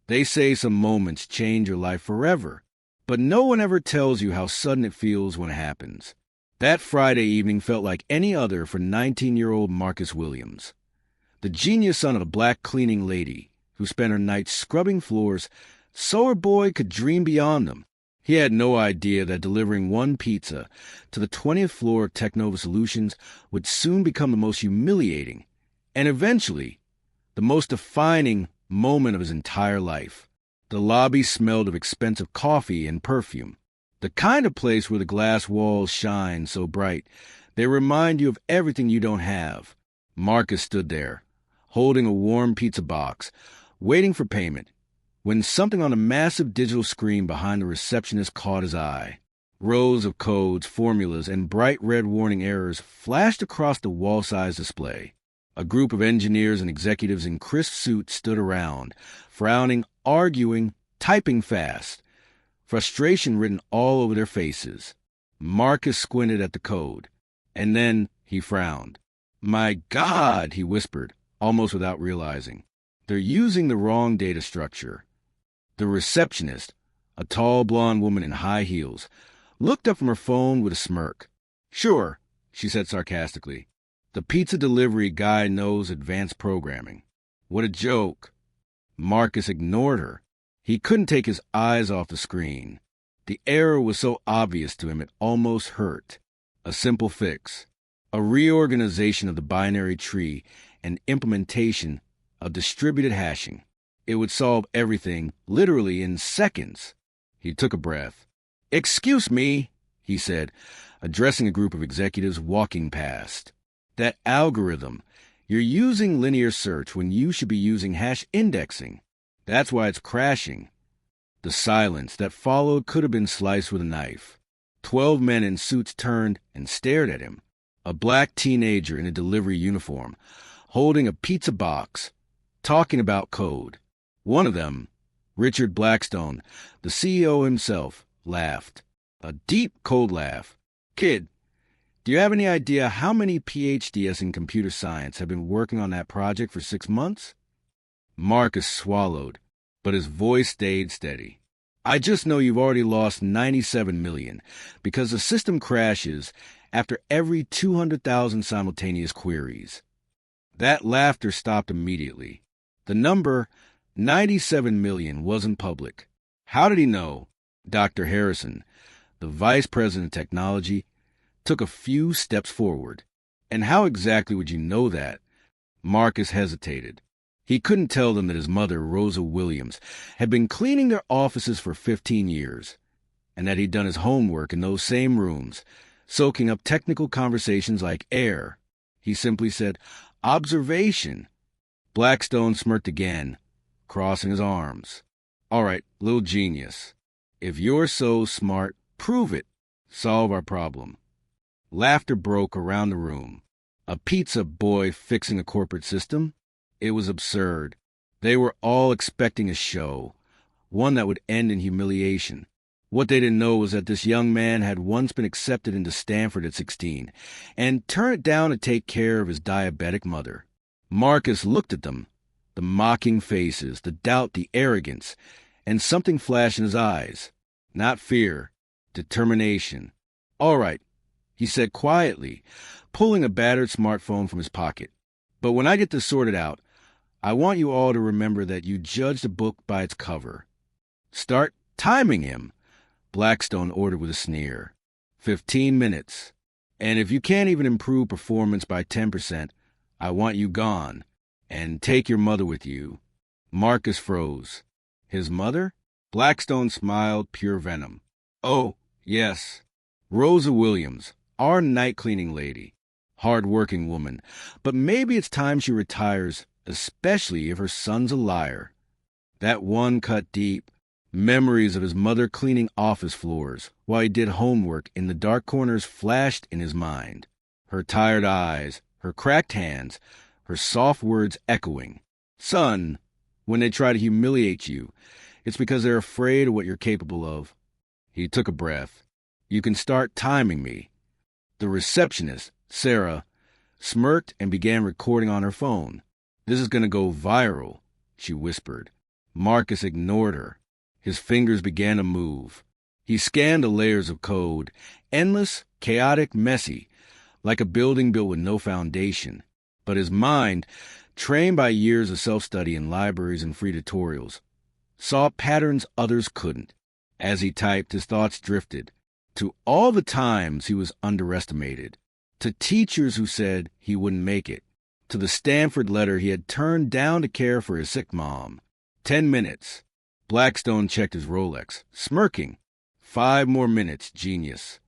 They say some moments change your life forever, but no one ever tells you how sudden it feels when it happens. That Friday evening felt like any other for 19-year-old Marcus Williams, the genius son of a black cleaning lady who spent her nights scrubbing floors so her boy could dream beyond them. He had no idea that delivering one pizza to the 20th floor of Technova Solutions would soon become the most humiliating and eventually the most defining moment of his entire life. The lobby smelled of expensive coffee and perfume, the kind of place where the glass walls shine so bright they remind you of everything you don't have. Marcus stood there, holding a warm pizza box, waiting for payment, when something on a massive digital screen behind the receptionist caught his eye. Rows of codes, formulas, and bright red warning errors flashed across the wall-size display. A group of engineers and executives in crisp suits stood around, frowning, arguing, typing fast, frustration written all over their faces. Marcus squinted at the code, and then he frowned. "My God," he whispered, almost without realizing. "They're using the wrong data structure." The receptionist, a tall blonde woman in high heels, looked up from her phone with a smirk. "Sure," she said sarcastically. "The pizza delivery guy knows advanced programming." What a joke. Marcus ignored her. He couldn't take his eyes off the screen. The error was so obvious to him it almost hurt. A simple fix. A reorganization of the binary tree and implementation of distributed hashing. It would solve everything, literally in seconds. He took a breath. "Excuse me," he said, addressing a group of executives walking past. "That algorithm, you're using linear search when you should be using hash indexing. That's why it's crashing." The silence that followed could have been sliced with a knife. 12 men in suits turned and stared at him. A black teenager in a delivery uniform, holding a pizza box, talking about code. One of them, Richard Blackstone, the CEO himself, laughed. A deep, cold laugh. "Kid, do you have any idea how many PhDs in computer science have been working on that project for 6 months? Marcus swallowed, but his voice stayed steady. "I just know you've already lost 97 million because the system crashes after every 200,000 simultaneous queries." That laughter stopped immediately. The number 97 million wasn't public. How did he know? Dr. Harrison, the vice president of technology, took a few steps forward. "And how exactly would you know that?" Marcus hesitated. He couldn't tell them that his mother, Rosa Williams, had been cleaning their offices for 15 years, and that he'd done his homework in those same rooms, soaking up technical conversations like air. He simply said, "Observation." Blackstone smirked again, crossing his arms. "All right, little genius. If you're so smart, prove it. Solve our problem." Laughter broke around the room. A pizza boy fixing a corporate system? It was absurd. They were all expecting a show, one that would end in humiliation. What they didn't know was that this young man had once been accepted into Stanford at 16 and turned it down to take care of his diabetic mother. Marcus looked at them, the mocking faces, the doubt, the arrogance, and something flashed in his eyes. Not fear, determination. "All right," he said quietly, pulling a battered smartphone from his pocket. "But when I get this sorted out, I want you all to remember that you judged a book by its cover. Start timing him," Blackstone ordered with a sneer. 15 minutes. "And if you can't even improve performance by 10%, I want you gone. And take your mother with you." Marcus froze. His mother? Blackstone smiled pure venom. "Oh, yes. Rosa Williams, our night cleaning lady. Hard-working woman. But maybe it's time she retires, especially if her son's a liar." That one cut deep. Memories of his mother cleaning office floors while he did homework in the dark corners flashed in his mind. Her tired eyes, her cracked hands, her soft words echoing. "Son, when they try to humiliate you, it's because they're afraid of what you're capable of." He took a breath. "You can start timing me." The receptionist, Sarah, smirked and began recording on her phone. "This is going to go viral," she whispered. Marcus ignored her. His fingers began to move. He scanned the layers of code, endless, chaotic, messy, like a building built with no foundation. But his mind, trained by years of self-study in libraries and free tutorials, saw patterns others couldn't. As he typed, his thoughts drifted to all the times he was underestimated, to teachers who said he wouldn't make it, to the Stanford letter he had turned down to care for his sick mom. 10 minutes. Blackstone checked his Rolex, smirking. 5 more minutes, genius.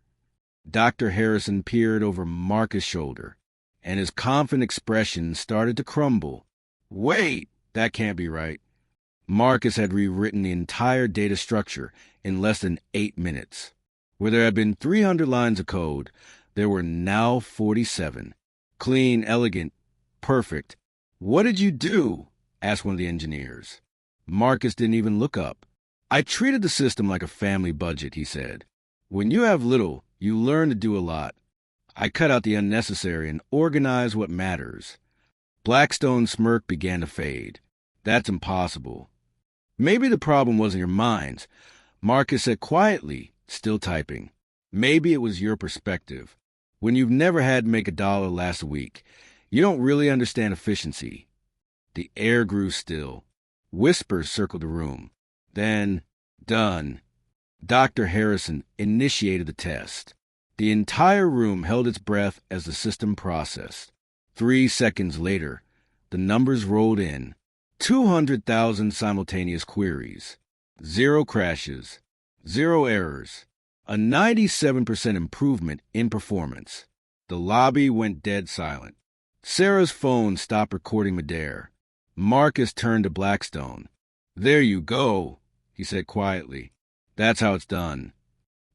Dr. Harrison peered over Marcus' shoulder, and his confident expression started to crumble. Wait, that can't be right. Marcus had rewritten the entire data structure in less than 8 minutes. Where there had been 300 lines of code, there were now 47. Clean, elegant, perfect. What did you do? Asked one of the engineers. Marcus didn't even look up. I treated the system like a family budget, he said. When you have little, you learn to do a lot. I cut out the unnecessary and organize what matters. Blackstone's smirk began to fade. That's impossible. Maybe the problem wasn't your minds, Marcus said quietly, still typing. Maybe it was your perspective. When you've never had to make $1 last week, you don't really understand efficiency. The air grew still. Whispers circled the room. Then, done. Dr. Harrison initiated the test. The entire room held its breath as the system processed. 3 seconds later, the numbers rolled in. 200,000 simultaneous queries. 0 crashes. 0 errors. A 97% improvement in performance. The lobby went dead silent. Sarah's phone stopped recording midair. Marcus turned to Blackstone. There you go, he said quietly. That's how it's done.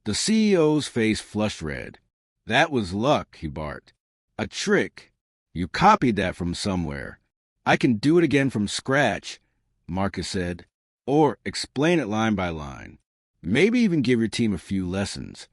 The CEO's face flushed red. That was luck, he barked. A trick. You copied that from somewhere. I can do it again from scratch, Marcus said. Or explain it line by line. Maybe even give your team a few lessons.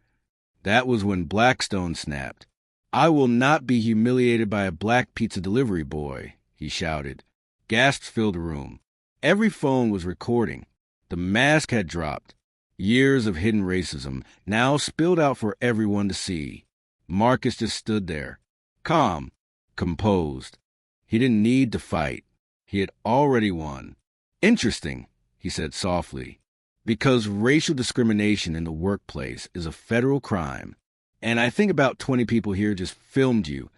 That was when Blackstone snapped. I will not be humiliated by a black pizza delivery boy, he shouted. Gasps filled the room. Every phone was recording. The mask had dropped. Years of hidden racism now spilled out for everyone to see. Marcus just stood there, calm, composed. He didn't need to fight. He had already won. Interesting, he said softly, because racial discrimination in the workplace is a federal crime. And I think about 20 people here just filmed you.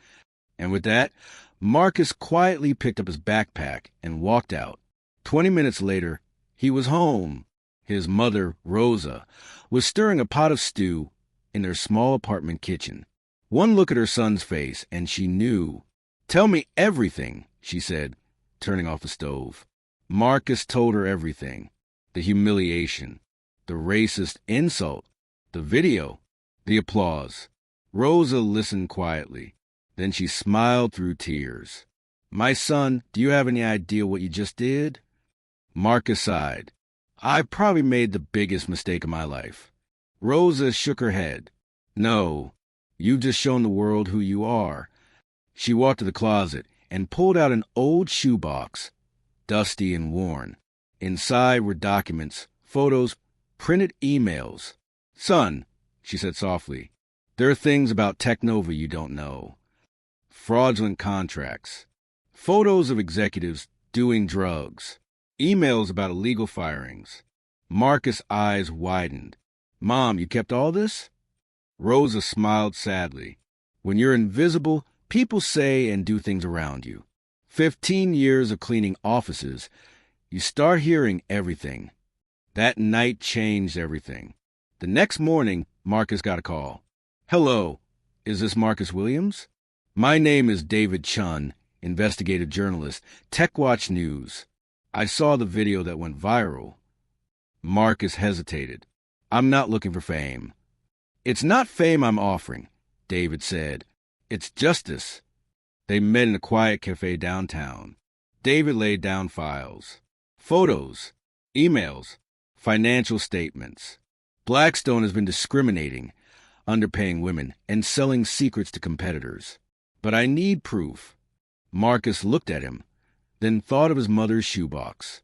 And with that, Marcus quietly picked up his backpack and walked out. 20 minutes later, he was home. His mother, Rosa, was stirring a pot of stew in their small apartment kitchen. One look at her son's face, and she knew. Tell me everything, she said, turning off the stove. Marcus told her everything. The humiliation, the racist insult, the video, the applause. Rosa listened quietly. Then she smiled through tears. My son, do you have any idea what you just did? Marcus sighed. I probably made the biggest mistake of my life. Rosa shook her head. No, you've just shown the world who you are. She walked to the closet and pulled out an old shoebox, dusty and worn. Inside were documents, photos, printed emails. Son, she said softly, there are things about Technova you don't know. Fraudulent contracts, photos of executives doing drugs, emails about illegal firings. Marcus' eyes widened. Mom, you kept all this? Rosa smiled sadly. When you're invisible, people say and do things around you. 15 years of cleaning offices, you start hearing everything. That night changed everything. The next morning, Marcus got a call. Hello, is this Marcus Williams? My name is David Chun, investigative journalist, TechWatch News. I saw the video that went viral. Marcus hesitated. I'm not looking for fame. It's not fame I'm offering, David said. It's justice. They met in a quiet cafe downtown. David laid down files, photos, emails, financial statements. Blackstone has been discriminating, underpaying women, and selling secrets to competitors. But I need proof. Marcus looked at him, then thought of his mother's shoebox.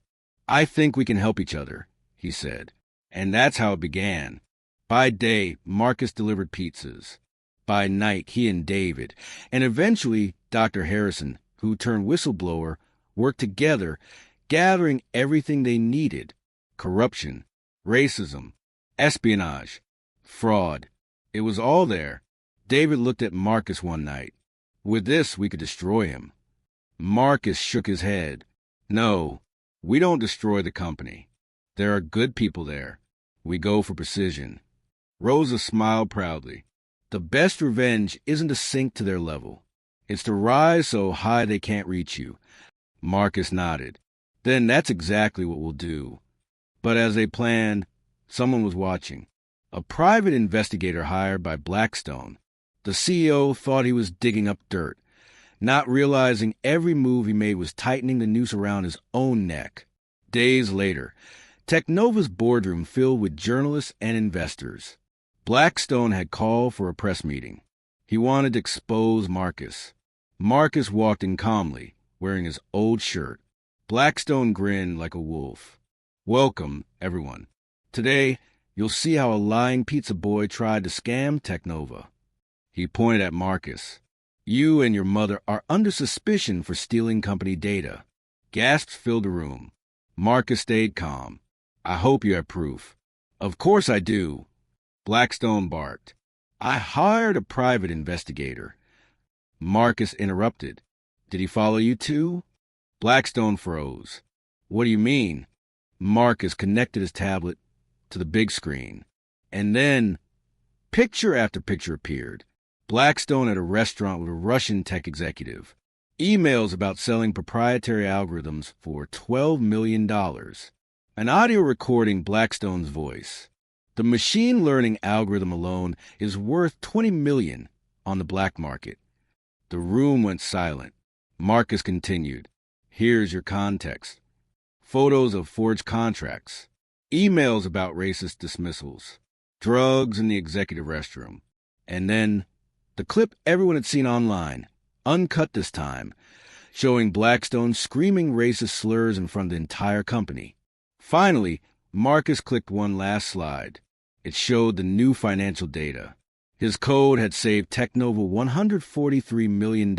I think we can help each other, he said. And that's how it began. By day, Marcus delivered pizzas. By night, he and David, and eventually Dr. Harrison, who turned whistleblower, worked together, gathering everything they needed: corruption, racism, espionage, fraud. It was all there. David looked at Marcus one night. With this, we could destroy him. Marcus shook his head. No, we don't destroy the company. There are good people there. We go for precision. Rosa smiled proudly. The best revenge isn't to sink to their level. It's to rise so high they can't reach you. Marcus nodded. Then that's exactly what we'll do. But as they planned, someone was watching. A private investigator hired by Blackstone. The CEO thought he was digging up dirt, not realizing every move he made was tightening the noose around his own neck. Days later, Technova's boardroom filled with journalists and investors. Blackstone had called for a press meeting. He wanted to expose Marcus. Marcus walked in calmly, wearing his old shirt. Blackstone grinned like a wolf. Welcome, everyone. Today, you'll see how a lying pizza boy tried to scam Technova. He pointed at Marcus. You and your mother are under suspicion for stealing company data. Gasps filled the room. Marcus stayed calm. I hope you have proof. Of course I do. Blackstone barked. I hired a private investigator. Marcus interrupted. Did he follow you too? Blackstone froze. What do you mean? Marcus connected his tablet to the big screen. And then, picture after picture appeared. Blackstone at a restaurant with a Russian tech executive. Emails about selling proprietary algorithms for $12 million. An audio recording Blackstone's voice. The machine learning algorithm alone is worth $20 million on the black market. The room went silent. Marcus continued. Here's your context. Photos of forged contracts. Emails about racist dismissals. Drugs in the executive restroom. And then the clip everyone had seen online, uncut this time, showing Blackstone screaming racist slurs in front of the entire company. Finally, Marcus clicked one last slide. It showed the new financial data. His code had saved Technova $143 million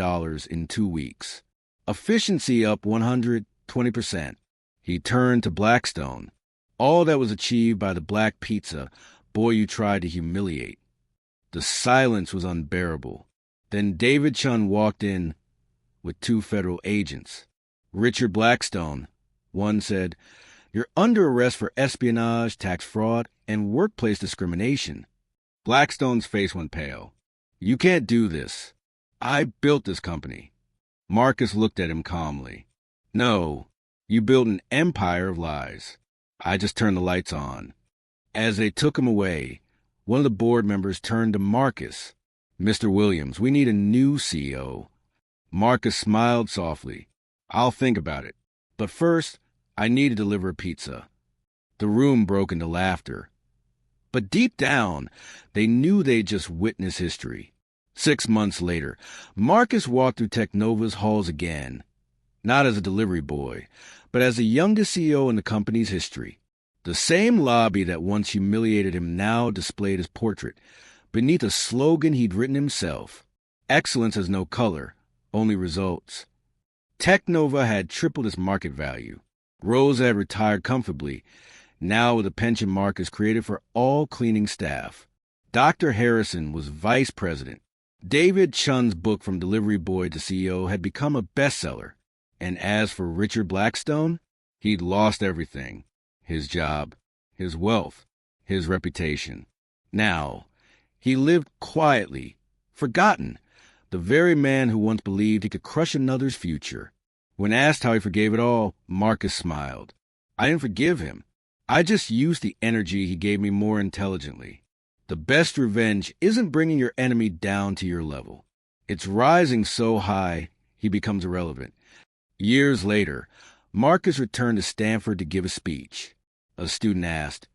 in 2 weeks. Efficiency up 120%. He turned to Blackstone. All that was achieved by the black pizza boy you tried to humiliate. The silence was unbearable. Then David Chun walked in with 2 federal agents. Richard Blackstone. One said, You're under arrest for espionage, tax fraud, and workplace discrimination. Blackstone's face went pale. You can't do this. I built this company. Marcus looked at him calmly. No, you built an empire of lies. I just turned the lights on. As they took him away, one of the board members turned to Marcus. Mr. Williams, we need a new CEO. Marcus smiled softly. I'll think about it. But first, I need to deliver a pizza. The room broke into laughter. But deep down, they knew they'd just witnessed history. 6 months later, Marcus walked through Technova's halls again. Not as a delivery boy, but as the youngest CEO in the company's history. The same lobby that once humiliated him now displayed his portrait, beneath a slogan he'd written himself. Excellence has no color, only results. Technova had tripled its market value. Rosa had retired comfortably, now with a pension Marcus created for all cleaning staff. Dr. Harrison was vice president. David Chun's book From Delivery Boy to CEO had become a bestseller. And as for Richard Blackstone, he'd lost everything. His job, his wealth, his reputation. Now, he lived quietly, forgotten, the very man who once believed he could crush another's future. When asked how he forgave it all, Marcus smiled. I didn't forgive him. I just used the energy he gave me more intelligently. The best revenge isn't bringing your enemy down to your level. It's rising so high he becomes irrelevant. Years later, Marcus returned to Stanford to give a speech. A student asked,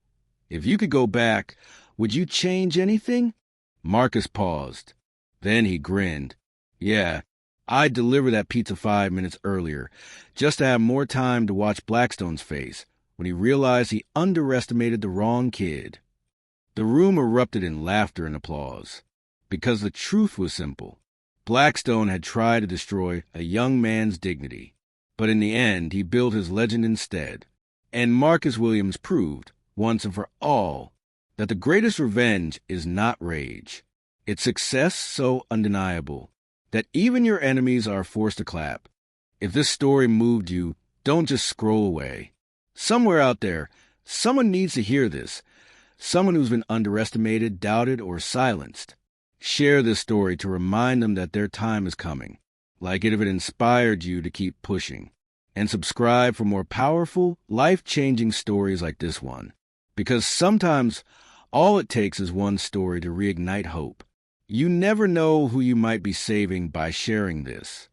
If you could go back, would you change anything? Marcus paused. Then he grinned. Yeah, I'd deliver that pizza 5 minutes earlier, just to have more time to watch Blackstone's face when he realized he underestimated the wrong kid. The room erupted in laughter and applause, because the truth was simple. Blackstone had tried to destroy a young man's dignity, but in the end he built his legend instead. And Marcus Williams proved, once and for all, that the greatest revenge is not rage. It's success so undeniable that even your enemies are forced to clap. If this story moved you, don't just scroll away. Somewhere out there, someone needs to hear this. Someone who's been underestimated, doubted, or silenced. Share this story to remind them that their time is coming, like it if it inspired you to keep pushing. And subscribe for more powerful, life-changing stories like this one. Because sometimes all it takes is one story to reignite hope. You never know who you might be saving by sharing this.